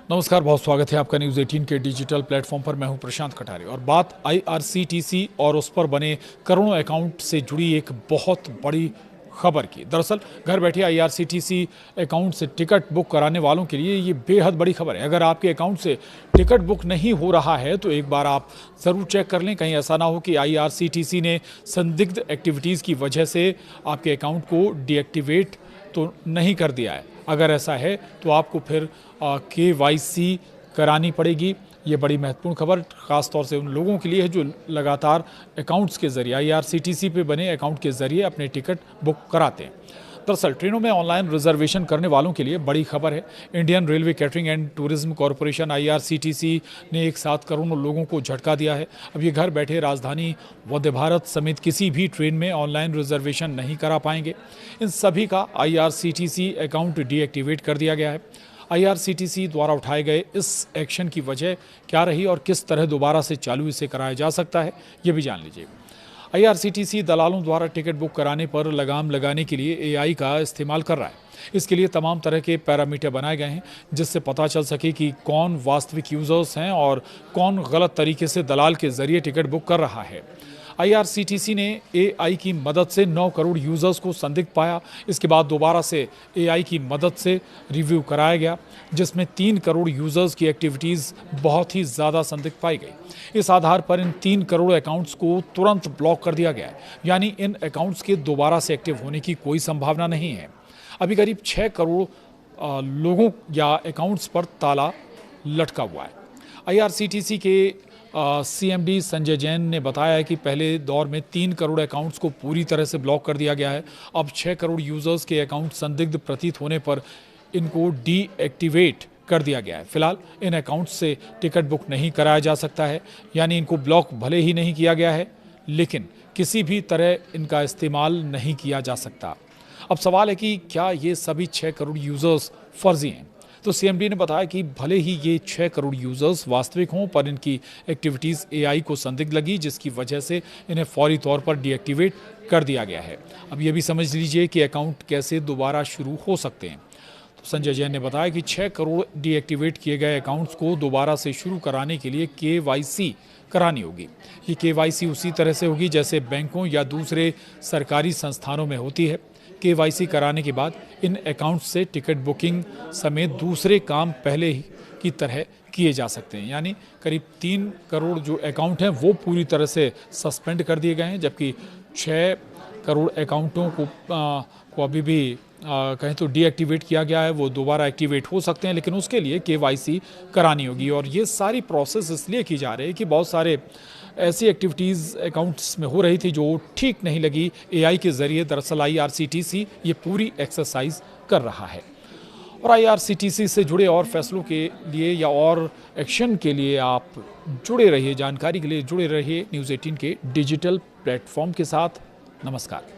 नमस्कार, बहुत स्वागत है आपका न्यूज़ 18 के डिजिटल प्लेटफॉर्म पर। मैं हूं प्रशांत कटारे और बात आईआरसीटीसी और उस पर बने करोड़ों अकाउंट से जुड़ी एक बहुत बड़ी खबर की। दरअसल घर बैठे आईआरसीटीसी अकाउंट से टिकट बुक कराने वालों के लिए ये बेहद बड़ी खबर है। अगर आपके अकाउंट से टिकट बुक नहीं हो रहा है तो एक बार आप ज़रूर चेक कर लें, कहीं ऐसा ना हो कि आईआरसीटीसी ने संदिग्ध एक्टिविटीज़ की वजह से आपके अकाउंट को डीएक्टिवेट तो नहीं कर दिया है। अगर ऐसा है तो आपको फिर KYC करानी पड़ेगी। ये बड़ी महत्वपूर्ण खबर ख़ास तौर से उन लोगों के लिए है जो लगातार अकाउंट्स के ज़रिए आईआरसीटीसी पे बने अकाउंट के ज़रिए अपने टिकट बुक कराते हैं। दरअसल ट्रेनों में ऑनलाइन रिजर्वेशन करने वालों के लिए बड़ी खबर है। Indian railway catering and tourism corporation IRCTC ने एक साथ करोड़ों लोगों को झटका दिया है। अब ये घर बैठे राजधानी वंदे भारत समेत किसी भी ट्रेन में ऑनलाइन रिजर्वेशन नहीं करा पाएंगे। इन सभी का आईआरसीटीसी अकाउंट डीएक्टिवेट कर दिया गया है। आईआरसीटीसी द्वारा उठाए गए इस एक्शन की वजह क्या रही और किस तरह दोबारा से चालू इसे कराया जा सकता है, ये भी जान लीजिए। आईआरसीटीसी दलालों द्वारा टिकट बुक कराने पर लगाम लगाने के लिए एआई का इस्तेमाल कर रहा है। इसके लिए तमाम तरह के पैरामीटर बनाए गए हैं जिससे पता चल सके कि कौन वास्तविक यूजर्स हैं और कौन गलत तरीके से दलाल के जरिए टिकट बुक कर रहा है। आईआरसीटीसी ने एआई की मदद से 9 करोड़ यूजर्स को संदिग्ध पाया। इसके बाद दोबारा से एआई की मदद से रिव्यू कराया गया जिसमें 3 करोड़ यूजर्स की एक्टिविटीज़ बहुत ही ज़्यादा संदिग्ध पाई गई। इस आधार पर इन 3 करोड़ अकाउंट्स को तुरंत ब्लॉक कर दिया गया है, यानी इन अकाउंट्स के दोबारा से एक्टिव होने की कोई संभावना नहीं है। अभी करीब 6 करोड़ लोगों या अकाउंट्स पर ताला लटका हुआ है। आईआरसीटीसी के CMD संजय जैन ने बताया है कि पहले दौर में 3 करोड़ अकाउंट्स को पूरी तरह से ब्लॉक कर दिया गया है। अब 6 करोड़ यूजर्स के अकाउंट संदिग्ध प्रतीत होने पर इनको डीएक्टिवेट कर दिया गया है। फिलहाल इन अकाउंट्स से टिकट बुक नहीं कराया जा सकता है, यानी इनको ब्लॉक भले ही नहीं किया गया है लेकिन किसी भी तरह इनका इस्तेमाल नहीं किया जा सकता। अब सवाल है कि क्या ये सभी 6 करोड़ यूजर्स फर्जी हैं? तो CMD ने बताया कि भले ही ये 6 करोड़ यूजर्स वास्तविक हों पर इनकी एक्टिविटीज़ एआई को संदिग्ध लगी जिसकी वजह से इन्हें फौरी तौर पर डीएक्टिवेट कर दिया गया है। अब ये भी समझ लीजिए कि अकाउंट कैसे दोबारा शुरू हो सकते हैं। तो संजय जैन ने बताया कि 6 करोड़ डीएक्टिवेट किए गए अकाउंट्स को दोबारा से शुरू कराने के लिए KYC करानी होगी। ये KYC उसी तरह से होगी जैसे बैंकों या दूसरे सरकारी संस्थानों में होती है। KYC कराने के बाद इन अकाउंट से टिकट बुकिंग समेत दूसरे काम पहले ही की तरह किए जा सकते हैं। यानी करीब 3 करोड़ जो अकाउंट हैं वो पूरी तरह से सस्पेंड कर दिए गए हैं, जबकि 6 करोड़ अकाउंटों को अभी भी कहें तो डीएक्टिवेट किया गया है। वो दोबारा एक्टिवेट हो सकते हैं लेकिन उसके लिए KYC करानी होगी। और ये सारी प्रोसेस इसलिए की जा रही है कि बहुत सारे ऐसी एक्टिविटीज़ अकाउंट्स में हो रही थी जो ठीक नहीं लगी। एआई के ज़रिए दरअसल आईआरसीटीसी ये पूरी एक्सरसाइज कर रहा है। और आईआरसीटीसी से जुड़े और फैसलों के लिए या और एक्शन के लिए आप जुड़े रहिए, जानकारी के लिए जुड़े रहिए न्यूज़ 18 के डिजिटल प्लेटफॉर्म के साथ। नमस्कार।